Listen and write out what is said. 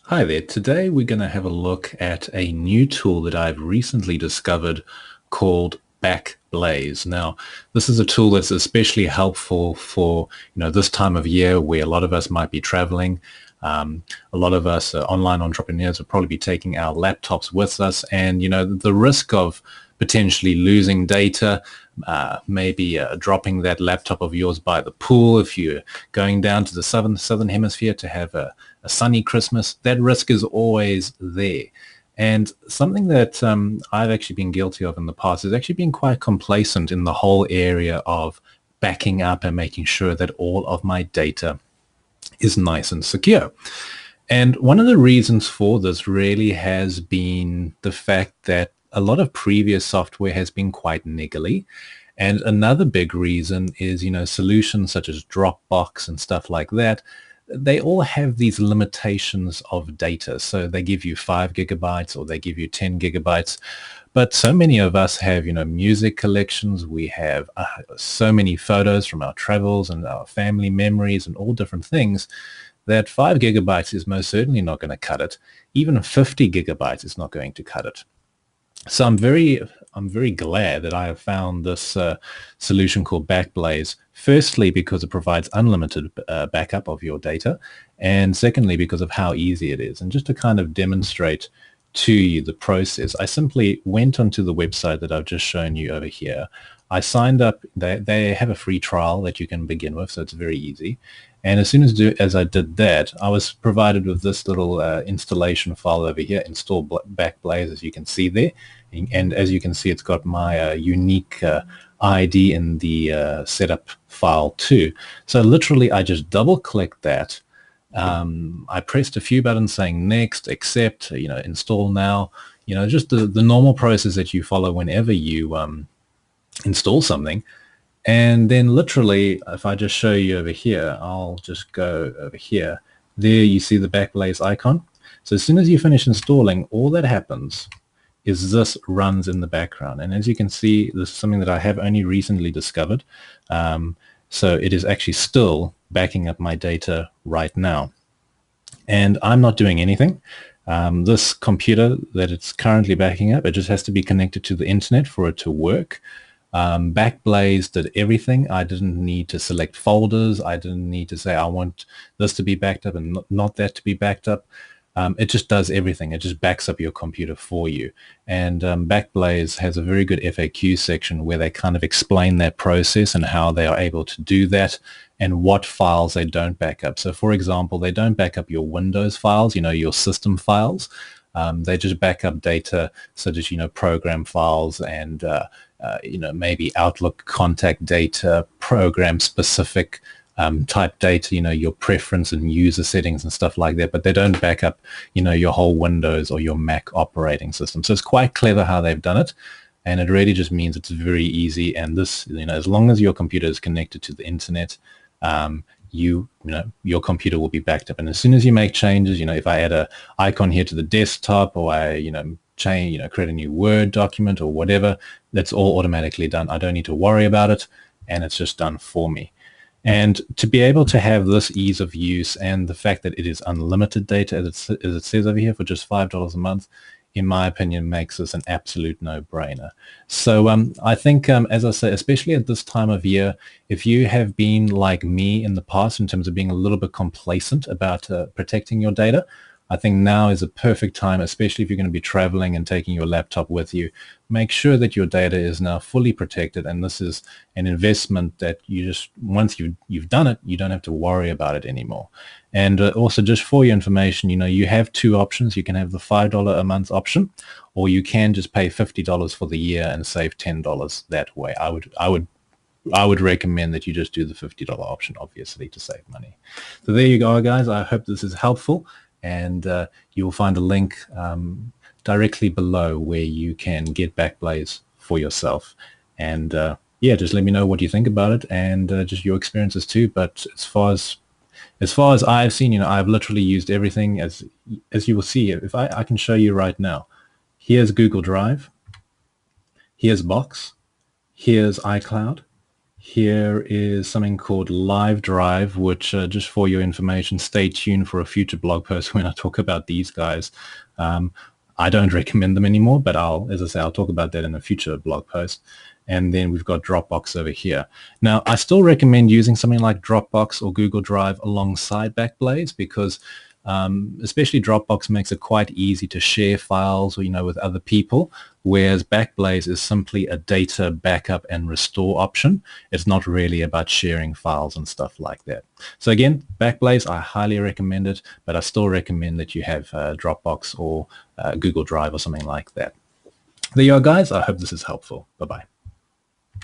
Hi there. Today we're going to have a look at a new tool that I've recently discovered called BackBlaze. Now, this is a tool that's especially helpful for, this time of year where a lot of us might be traveling. A lot of us online entrepreneurs will probably be taking our laptops with us, and, the risk of potentially losing data, maybe dropping that laptop of yours by the pool if you're going down to the southern hemisphere to have a sunny Christmas. That risk is always there. And something that I've actually been guilty of in the past is actually being quite complacent in the whole area of backing up and making sure that all of my data is nice and secure. And one of the reasons for this really has been the fact that a lot of previous software has been quite niggly. And another big reason is, solutions such as Dropbox and stuff like that, they all have these limitations of data. So they give you 5 GB or they give you 10 GB. But so many of us have, music collections. We have so many photos from our travels and our family memories and all different things that 5 GB is most certainly not going to cut it. Even 50 GB is not going to cut it. So I'm very glad that I have found this solution called BackBlaze. Firstly, because it provides unlimited backup of your data, and secondly, because of how easy it is. And just to kind of demonstrate to you the process, I simply went onto the website that I've just shown you over here. I signed up. They have a free trial that you can begin with, so it's very easy. And as soon as I did that, I was provided with this little installation file over here, install BackBlaze, as you can see there. And as you can see, it's got my unique ID in the setup file too. So literally, I just double-clicked that. I pressed a few buttons saying next, accept, install now. Just the normal process that you follow whenever you install something. And then literally, if I just show you over here, I'll just go over here. There you see the BackBlaze icon. So as soon as you finish installing, all that happens is this runs in the background. And as you can see, this is something that I have only recently discovered. So it is actually still backing up my data right now. And I'm not doing anything. This computer that it's currently backing up, it just has to be connected to the internet for it to work. BackBlaze did everything. I didn't need to select folders. I didn't need to say I want this to be backed up and not that to be backed up. It just does everything. It just backs up your computer for you. And BackBlaze has a very good FAQ section where they kind of explain their process and how they are able to do that and what files they don't back up. So for example, they don't back up your Windows files, your system files. They just back up data such as, program files and, maybe Outlook contact data, program specific type data, your preference and user settings and stuff like that, but they don't back up, your whole Windows or your Mac operating system. So it's quite clever how they've done it. And it really just means it's very easy. And this, as long as your computer is connected to the internet, your computer will be backed up. And as soon as you make changes, if I add a icon here to the desktop or I, create a new Word document or whatever, that's all automatically done. I don't need to worry about it, and it's just done for me. And to be able to have this ease of use and the fact that it is unlimited data, as it says over here, for just $5 a month, in my opinion, makes this an absolute no-brainer. So I think, as I say, especially at this time of year, if you have been like me in the past in terms of being a little bit complacent about protecting your data, I think now is a perfect time, especially if you're going to be traveling and taking your laptop with you. Make sure that your data is now fully protected, and this is an investment that you just, once you've done it, you don't have to worry about it anymore. And also, just for your information, you have two options. You can have the $5 a month option, or you can just pay $50 for the year and save $10 that way. I would recommend that you just do the $50 option, obviously, to save money. So there you go, guys. I hope this is helpful. And you'll find a link directly below where you can get BackBlaze for yourself. And yeah, just let me know what you think about it and just your experiences too. But as far as I've seen, I've literally used everything as you will see. If I can show you right now, here's Google Drive, here's Box, here's iCloud, Here is something called Live Drive, which just for your information, stay tuned for a future blog post when I talk about these guys. Um, I don't recommend them anymore, but as I say, I'll talk about that in a future blog post. And then we've got Dropbox over here. Now, I still recommend using something like Dropbox or Google Drive alongside BackBlaze because especially Dropbox makes it quite easy to share files, or, with other people, whereas BackBlaze is simply a data backup and restore option. It's not really about sharing files and stuff like that. So again, BackBlaze, I highly recommend it, but I still recommend that you have Dropbox or Google Drive or something like that. There you are, guys. I hope this is helpful. Bye-bye.